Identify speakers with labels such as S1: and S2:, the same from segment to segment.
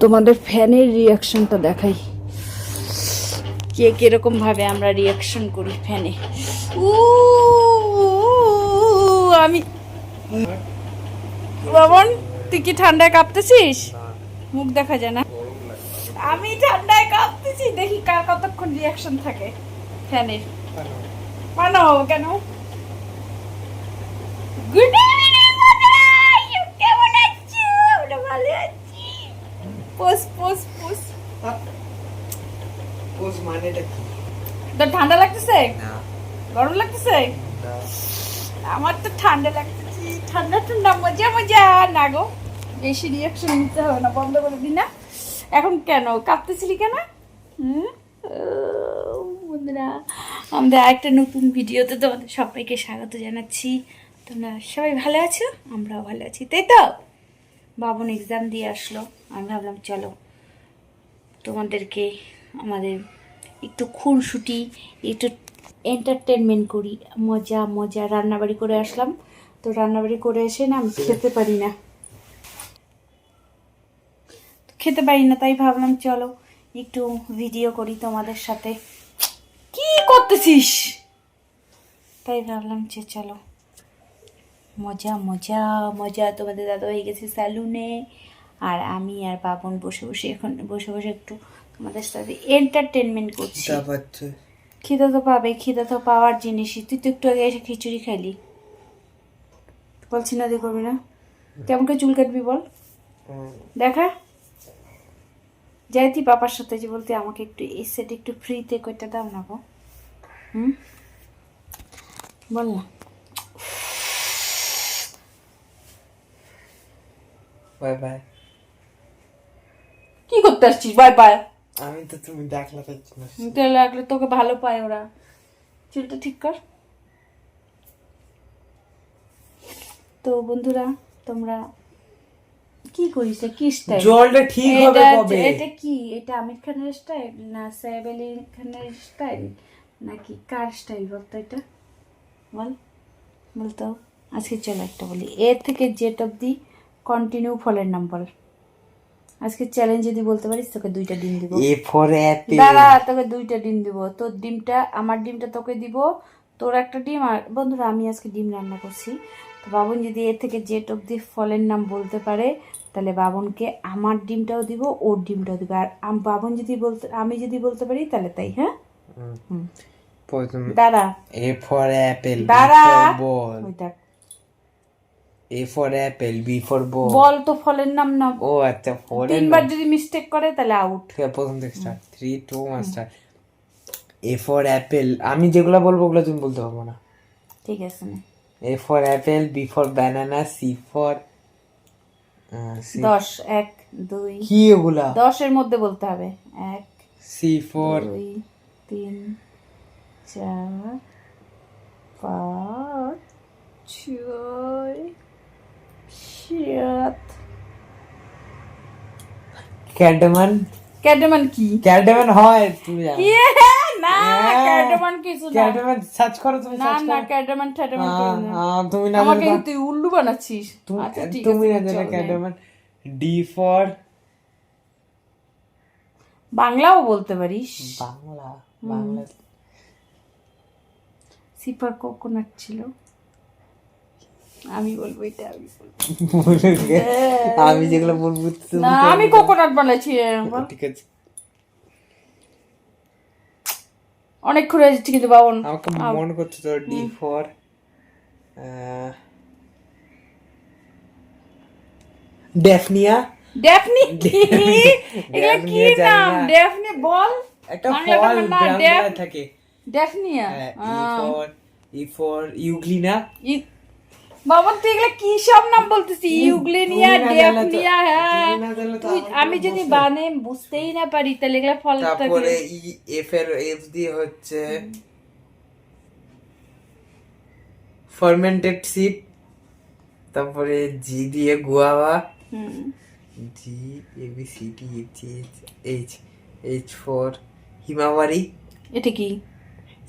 S1: তোমাদের ফ্যানের রিয়াকশনটা দেখাই, কে কিরকম ভাবে আমরা রিয়াকশন করি ফ্যানে। উ আমি বাবন, তুই কি ঠান্ডায় কাঁপতেছিস? মুখ দেখা যায় না। আমি ঠান্ডায় কাঁপতেছি, দেখি কার কতক্ষণ রিয়াকশন থাকে ফ্যানের। মানো কেন? গুড ইভিনিং বন্ধুরা, কেমন আছো? আমরা ভালো আছি। পোস পোস পোস
S2: পোস মানেটা কি?
S1: তোর ঠান্ডা লাগতেছে?
S2: না
S1: গরম লাগতেছে?
S2: না,
S1: আমার তো ঠান্ডা লাগতেছে, ঠান্ডা ঠান্ডা মজা মজা। না গো, বেশি রিয়াকশন নিতে হবে না, বন্ধ করে দিই না। এখন কেন কাঁপতেছিলি কেন? বন্ধুরা, আমাদের আরেকটা নতুন ভিডিওতে তোমাদের সবাইকে স্বাগত জানাচ্ছি। তোমরা সবাই ভালো আছো? আমরাও ভালো আছি, তাই তো? বাবন এক্সাম দিয়ে আসলো, আমি ভাবলাম চলো তোমাদেরকে আমাদের একটু খুনসুটি, একটু এন্টারটেনমেন্ট করি, মজা মজা। রান্নাবাড়ি করে আসলাম, তো রান্নাবাড়ি করে এসে না আমি খেতে পারি না, তাই ভাবলাম চলো একটু ভিডিও করি তোমাদের সাথে। কি করতেছিস? তাই ভাবলাম যে চলো মজা মজা মজা। তোমাদের দাদা হয়ে গেছে স্যালুনে, আর আমি আর বাবন বসে বসে এখন বসে বসে একটু তোমাদের সাথে এন্টারটেনমেন্ট করছি। খিদা তো পাবে, খিদা তো পাওয়ার জিনিসই। তুই তো একটু আগে এসে খিচুড়ি খাইলি, বলছি না দিয়ে করবি না? কেমন করে চুল কাটবি বল দেখা। যাই তুই পাপার সাথে যে বলতে আমাকে একটু এই সেট একটু ফ্রিতে কইটা দাও না গো। বল না।
S2: Bye bye.
S1: কি করতে আসছিস বাই বাই?
S2: আমি তো তুমি ডাকলা তাই জন্য।
S1: লাগলে তোকে ভালো পায় ওরা। চুলটা ঠিক কর। তো বন্ধুরা, তোমরা কি করিস? কি স্টাইল?
S2: জলটা ঠিক হবে কবে?
S1: এটা কি? এটা আমির খানের স্টাইল না সাইব আলী খানের স্টাইল নাকি কার স্টাইল বলতো? এটা বল, বলতো। আজকে চলো একটা বলি, এ থেকে জেড অব্দি কন্টিনিউ ফলের নাম বল। আজকে চ্যালেঞ্জ যদি বলতে পারিস তোকে 2টা ডিম দিব।
S2: এ ফর অ্যাপেল।
S1: দাঁড়া, তোকে 2টা ডিম দিব। তোর ডিমটা, আমার ডিমটা তোকে দিব, তোর একটা ডিম। আর বন্ধুরা, আমি আজকে ডিম রান্না করছি। তো বাবন যদি এ থেকে জেড অব্দি ফলের নাম বলতে পারে তাহলে বাবনকে আমার ডিমটাও দিব, ওর ডিমটাও দিব। আর বাবন যদি বলতে, আমি যদি বলতে পারি তাহলে তাই। হ্যাঁ, দাঁড়া।
S2: এ ফর অ্যাপেল,
S1: দাঁড়া,
S2: বল।
S1: ওইটা
S2: A for apple, B for ball.
S1: বল তো ফলের নাম না।
S2: ও আচ্ছা, ফলের
S1: 3বার যদি মিস্টেক করে তাহলে আউট।
S2: প্রথম থেকে start. 3 2 1 start. A for Apple, আমি যেগুলো বলবো ওগুলো তুমি বলতে পারবো না।
S1: ঠিক আছে না।
S2: A for apple, B for banana, C for
S1: 10 1 2
S2: কি এগুলা?
S1: 10-এর মধ্যে বলতে হবে। 1
S2: সি ফর
S1: 2 3 4 5 6 7।
S2: ক্যাডমান।
S1: ক্যাডমান কি?
S2: ক্যাডমান হয় তুমি জানো?
S1: কি? না, ক্যাডমান কিছু না।
S2: ক্যাডমান সার্চ করো তুমি,
S1: না
S2: সার্চ
S1: না,
S2: করো।
S1: ক্যাডমান ঠ্যাডমান কিছু না।
S2: তুমি না
S1: আমাকে
S2: জানো,
S1: তুই উল্লু বানাচ্ছিস। আচ্ছা ঠিক আছে,
S2: তুমি না জানো
S1: চল,
S2: ক্যাডমান। ডি ফর
S1: বাংলাও বলতে পারিস।
S2: Bangla, Bangla.
S1: C for coconut ছিল। আমি বলবো এটা, আমি বলবো।
S2: আমি যেগুলো বলবো তুমি
S1: না, আমি কোকোনাট বানাইছি। বল।
S2: ঠিক আছে।
S1: অনেক ঘুরে যাচ্ছি কিন্তু বাবন।
S2: আমাকে মনে করছে তো। D for daphnia.
S1: ড্যাফনি কি? এগুলা কি নাম? ড্যাফনি বল।
S2: একটা
S1: বাংলা
S2: ফল
S1: নাম না,
S2: ব্রাউন থাকে।
S1: ড্যাফনিয়া।
S2: E for euglena.
S1: বাবা তুই এগুলা কি সব নাম বলতেছিস? ইউগ্লিনিয়া,
S2: তুমি না জানলে তো-
S1: ড্যাফনিয়া। হ্যাঁ,
S2: তুমি না জানলে তো আমার
S1: আমি
S2: কোনো
S1: যদি
S2: দোষ নেই।
S1: বানে বুঝতেই না পারি তাহলে এগুলা ফল
S2: তারপরে ই এফ এর এফ দিয়ে হচ্ছে ফার্মেন্টেড সিড। তারপরে জি দিয়ে guava. G A B C D H H for হিমাবারি।
S1: এটা কি?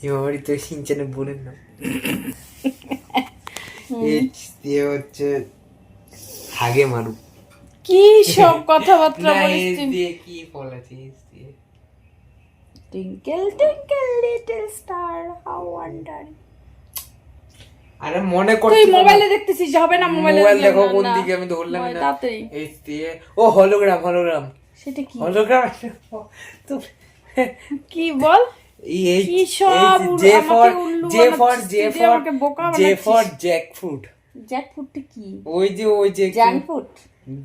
S2: হিমাবারি তো সিনচানে বোনের নাম। এইচ দিয়ে হচ্ছে হাগে মারু।
S1: কি সব কথাবার্তা
S2: না
S1: বলিস
S2: এস
S1: তুই?
S2: দিয়ে কি ফল আছে এস দিয়ে?
S1: Twinkle twinkle little star how wonder.
S2: আরে মনে
S1: তুই
S2: করতে
S1: মোবাইলে দেখতেছিস, হবে না মোবাইলে?
S2: মোবাইল দেখো কোন দিকে, আমি ধরলাম না।
S1: তাড়াতাড়ি।
S2: এস দিয়ে ও হলোগ্রাম, হলোগ্রাম,
S1: সেটা কি?
S2: হলোগ্রাম তো
S1: কি বল?
S2: এই
S1: কি সব
S2: জে ফর
S1: আমাকে উল্লু
S2: জে ফর
S1: বানাচ্ছিস,
S2: জে
S1: তুই
S2: ফর
S1: আমাকে বোকা
S2: জে ফর
S1: বানাচ্ছিস।
S2: জ্যাকফ্রুট।
S1: জ্যাকফ্রুটটা কি?
S2: ওই যে
S1: জ্যাকফ্রুট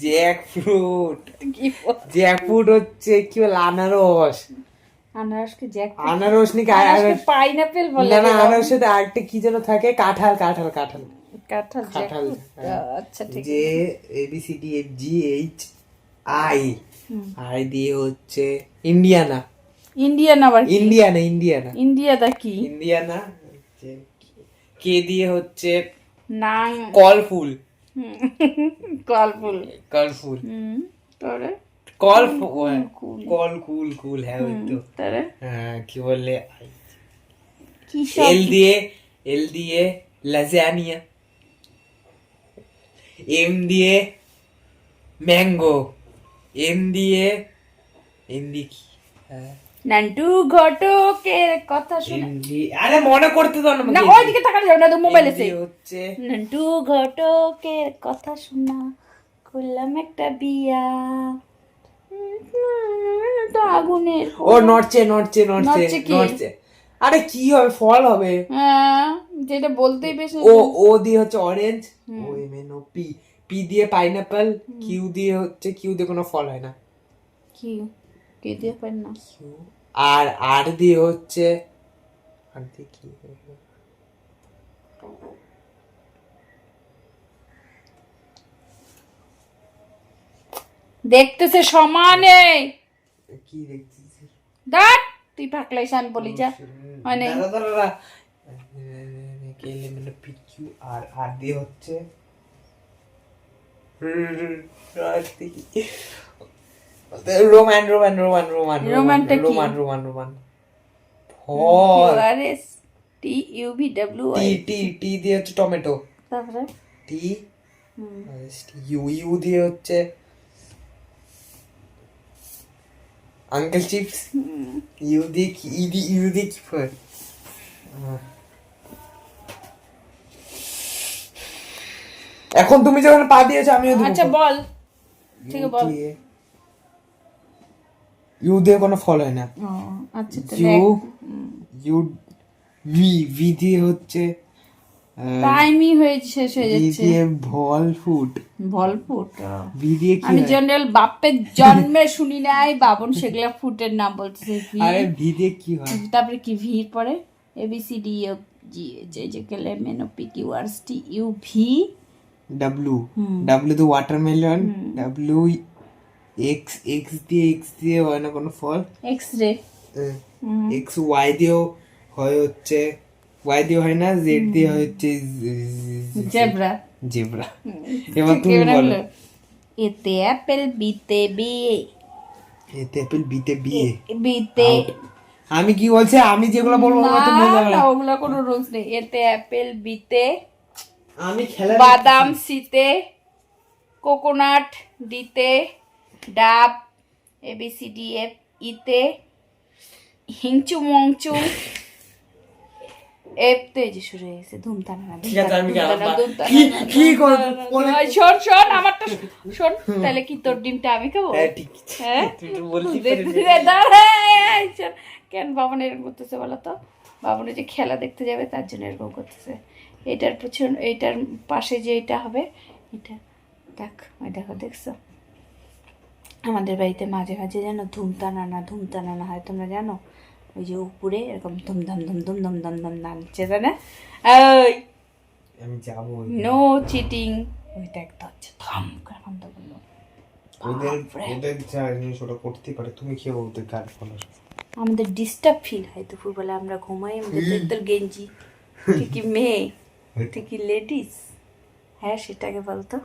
S2: জ্যাকফ্রুট,
S1: কি বল?
S2: জ্যাকফ্রুট হচ্ছে কি বলে আনারস।
S1: আনারসকে জ্যাকফ্রুট?
S2: আনারস নাকি
S1: আনারসকে পাইনাপেল বলে।
S2: না না,
S1: রে বাবা।
S2: আনারসের সাথে আরেকটা কি যেন থাকে, কাঁঠাল কাঁঠাল কাঁঠাল
S1: কাঁঠাল
S2: কাঁঠাল।
S1: জ্যাকফ্রুট। আচ্ছা ঠিক
S2: যে
S1: আছে।
S2: A B C D F G H I, I দিয়ে হচ্ছে ইন্ডিয়ানা।
S1: ইন্ডিয়ান আবার কি?
S2: ইন্ডিয়ানা ইন্ডিয়ানা
S1: ইন্ডিয়াটা কি?
S2: ইন্ডিয়ানা হচ্ছে কে দিয়ে হচ্ছে
S1: নাং।
S2: কলফুল,
S1: কলফুল।
S2: কলফুল,
S1: তোরে
S2: কল
S1: কুল।
S2: কল কুল কুল, হ্যাঁ ওই তো।
S1: তোরে
S2: হ্যাঁ কি বলে,
S1: কি সব?
S2: এল দিয়ে লাজানিয়া, এম দিয়ে ম্যাঙ্গো, এম দিয়ে কি, হ্যাঁ
S1: নান্টু ঘটকের কথা শুনে।
S2: আরে মনে করতে দাও না
S1: না
S2: আমাকে।
S1: ওইদিকে তাকানো যাবে না, তো মোবাইল আছে।
S2: হচ্ছে
S1: নান্টু ঘটকের কথা শোনা, করলাম একটা বিয়া। তো আগুনের।
S2: ও নড়ছে নড়ছে নড়ছে
S1: নড়ছে কি?
S2: নড়ছে। আরে কি হবে, ফল হবে।
S1: হ্যাঁ, যেটা বলতেই বেশি।
S2: ও দিয়ে হচ্ছে orange, O M N O P, P দিয়ে পাইনাপল, কিউ দিয়ে হচ্ছে, কিউ দিয়ে কোনো ফল হয় না।
S1: কি কি দিয়ে পারেন না?
S2: আর দিয়ে হচ্ছে, আর দিয়ে কি হবে?
S1: দেখতেছে সমানে।
S2: কি দেখছিস?
S1: দাঁড়, তুই পাকলাই শান বলি যা। মানে
S2: দাঁড়া দাঁড়া দাঁড়া। K element P Q R দিয়ে হচ্ছে রোমান রোমান রোমান রোমান
S1: রোমানটা কি?
S2: রোমান রোমান রোমান ফল।
S1: QRS T U V W
S2: T
S1: I.
S2: T T দিয়ে হচ্ছে টমেটো,
S1: তারপরে
S2: টি ইউ ইউ দিয়ে হচ্ছে আঙ্কেল চিপস, ইউ দিয়ে কি, ইউ দিয়ে কি ফল? এখন তুমি যখন পা দিয়েছো আমিও দেবো।
S1: আচ্ছা বল, ঠিক আছে বল।
S2: ইউ দিয়ে কোনো ফল হয় না।
S1: ও আচ্ছা তাহলে
S2: ইউ ইউ ভি দিয়ে হচ্ছে
S1: টাইমই হয়ে শেষ হয়ে
S2: ভি
S1: যাচ্ছে।
S2: দিয়ে ভল ফুড,
S1: ভলপুট।
S2: ভি দিয়ে কি
S1: আমি
S2: হয়?
S1: জেনারেল বাপের জন্মে শুনি নাই বাবন সেগুলা ফুটের নাম বলতেছে। ভি
S2: আরে ভি দিয়ে কি হয়?
S1: তারপরে কি ভির পরে A B C D F G H I J K L M N O P Q R S T U V
S2: W, W তো ওয়াটারমেলন, ডাব্লু এক্স দিয়ে হয় না কোনো ফল।
S1: X-ray.
S2: এক্স ওয়াই দিয়েও হয় হচ্ছে, ওয়াই দিয়ে হয় না, জেড দিয়ে হয় হচ্ছে
S1: জেব্রা।
S2: জেব্রা। এবার তুমি বলো।
S1: এতে অ্যাপেল বিতে বিয়ে।
S2: এতে অ্যাপেল বিতে বিয়ে।
S1: বিতে
S2: আমি কি বলছি, আমি যেগুলো বলবো ওগুলো তুমি বলবে
S1: না,
S2: না।
S1: ওগুলা কোনো রুলস নেই। এতে অ্যাপেল বিতে,
S2: আমি খেলা
S1: বাদাম সিতে, কোকোনাট ডিতে, ডাব এ বি সি ডি এফ ইতে, হিংচু মংচু এফ তো এই যে শুরু হয়ে গেছে ধুমতানা।
S2: ঠিক আছে, আমি গেলাম। কি
S1: শোন আমারটা শোন। তাহলে কি তোর ডিমটা আমি খাবো?
S2: হ্যাঁ ঠিক আছে,
S1: হ্যাঁ
S2: তুই তো বলতে
S1: কেন বাবন এরকম করতেছে বলো তো? বাবনে যে খেলা দেখতে যাবে তার জন্য এরকম করতেছে। এটার পিছন, এইটার পাশে যে এটা হবে, এটা দেখ, ওই দেখো দেখছো? আমাদের বাড়িতে মাঝে মাঝে যেন ধুমতানা হয়, তোমরা জানো? ওই যে উপরে এরকম ধুমধাম ধুমধুম ধুমধাম ধুম নাচছে, তাই না? ওই
S2: আমি যাবো।
S1: No cheating. ওইটা একটা হচ্ছে থাম করে বন্ধ করলো।
S2: ওদের যা জিনিস ওটা করতে পারে, তুমি কি ওদের গান ফলো?
S1: আমাদের ডিস্টার্ব ফিল হয় দুপুরবেলা, আমরা ঘুমাই, আমাদের তোর গেঞ্জি। তুই কি মেয়ে? তুই কি লেডিস? হ্যাঁ সেটাকে বলতো।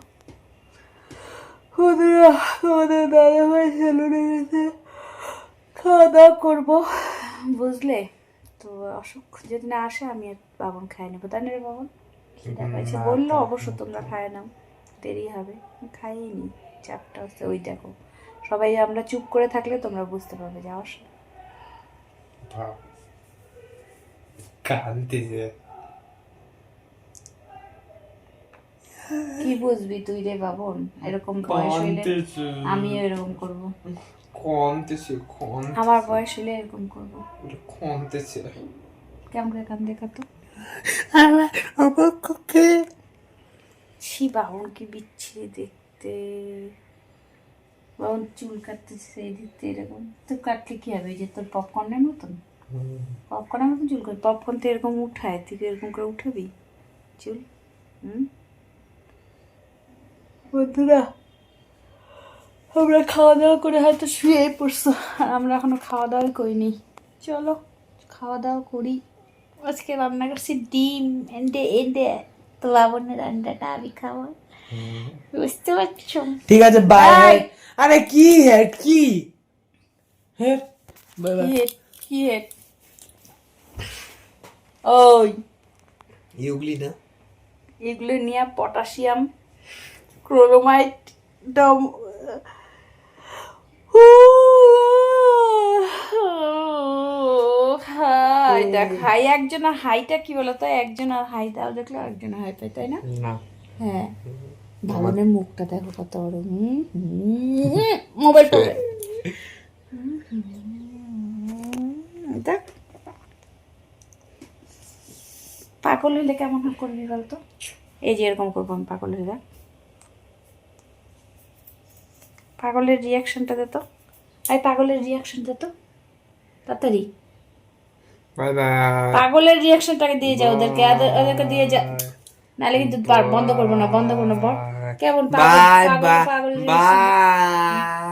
S1: ওদের দাদা ভাই সেলুনে গেছে, খাওয়া দাওয়া করবো, বুঝলে তো? অসুখ যদি না আসে আমি আর বাবন খাই নেবো, তাই না রে বাবন? সেটা পাইছে বললো, অবশ্য তোমরা খায় নাও, দেরি হবে, খাইয়ে নি। চাপটা হচ্ছে ওই দেখো, সবাই আমরা চুপ করে থাকলে তোমরা বুঝতে পারবে যে আওয়াজ।
S2: বাহ, কাঁদতেছে।
S1: কি বুঝবি তুই রে বাবন, এরকম বয়স হইলে
S2: কাঁদতেছে।
S1: আমিও এরকম করব,
S2: কাঁদতেছে,
S1: আমার বয়স হইলে এরকম করব।
S2: কাঁদতেছে।
S1: কেমন করে কান দেখা তো,
S2: আমার কাছে
S1: ছি বাবন কি বিচ্ছিরি দেখতে, বাবন চুল কাটতেছে এই দিকতে এরকম, তো কাটলে কি হবে, এই যে তোর পপকর্নের মতন, পপকর্নের মতন চুল করে, পপকর্ন তো এরকম উঠায়, তুই কি এরকম করে উঠাবি চুল? বন্ধুরা আমরা খাওয়া দাওয়া করে হয়তো শুয়ে পড়ছো, আর আমরা এখনো খাওয়া দাওয়াই করিনি। চলো খাওয়া দাওয়া করি। আজকে রান্না করছি ডিম এন্ডে এন্ডে, তো বাবনের আন্ডাটা আমি খাবো, বুঝতে পারছো?
S2: ঠিক আছে, বাই। আরে কি হেড, কি হেড, বাই বাই।
S1: কি হেড ওই
S2: এগুলি না,
S1: এগুলো নিয়ে পটাশিয়াম ক্লোরোমাইড ডম হাই দেখ, হাই একজনের হাইটা কি বলতো, একজনের হাই দাও দেখলে একজনের হাই পাই, তাই না?
S2: না
S1: হ্যাঁ, ভাবনের মুখটা দেখো কত বড়, মোবাইল পড়ে দেখ, পাগল হইলে কেমন করবি বলতো, এই যে এরকম করবো আমি পাগল হইলে, পাগলের রিয়াকশনটা দে তো, এই পাগলের রিয়াকশনটা তো তাড়াতাড়ি,
S2: বাই বাই।
S1: পাগলের রিয়াকশনটাকে দিয়ে যাও ওদেরকে, ওদেরকে দিয়ে যা, নাহলে কিন্তু বন্ধ করবো না, বন্ধ করবো না, কেমন পাগল
S2: বাই
S1: পাগল
S2: বাই
S1: পাগল
S2: বাই।